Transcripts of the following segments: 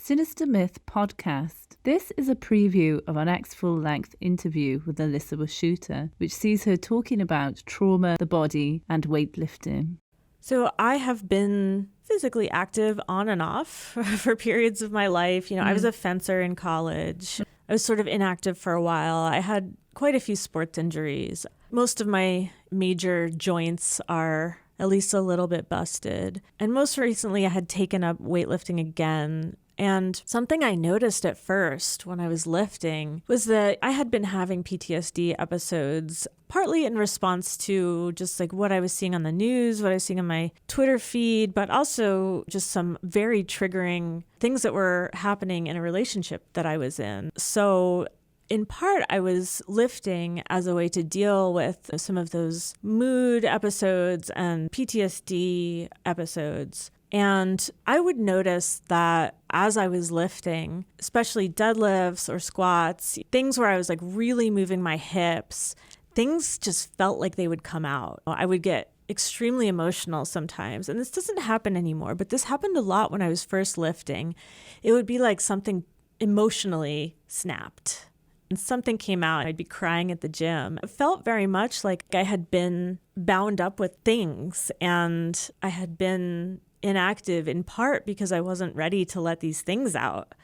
Sinister Myth podcast. This is a preview of our next full-length interview with Elissa Washuta, which sees her talking about trauma, the body, and weightlifting. So I have been physically active on and off for periods of my life. I was a fencer in college. I was sort of inactive for a while. I had quite a few sports injuries. Most of my major joints are at least a little bit busted. And most recently, I had taken up weightlifting again. And something I noticed at first when I was lifting was that I had been having PTSD episodes, partly in response to just like what I was seeing on the news, what I was seeing on my Twitter feed, but also just some very triggering things that were happening in a relationship that I was in. So in part, I was lifting as a way to deal with some of those mood episodes and PTSD episodes. And I would notice that as I was lifting, especially deadlifts or squats, things where I was like really moving my hips, things just felt like they would come out. I would get extremely emotional sometimes. And this doesn't happen anymore, but this happened a lot when I was first lifting. It would be like something emotionally snapped and something came out. I'd be crying at the gym. It felt very much like I had been bound up with things and I had been inactive in part because I wasn't ready to let these things out.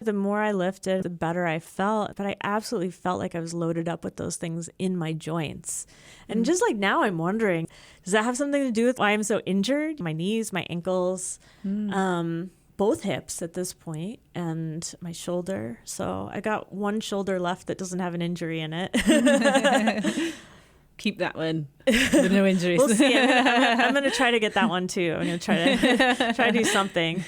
The more I lifted, the better I felt, but I absolutely felt like I was loaded up with those things in my joints. And just like now I'm wondering, does that have something to do with why I'm so injured? My knees, my ankles, both hips at this point, and my shoulder. So I got one shoulder left that doesn't have an injury in it. Keep that one with no injuries. We'll see. I'm going to try to get that one too. I'm going to try to do something.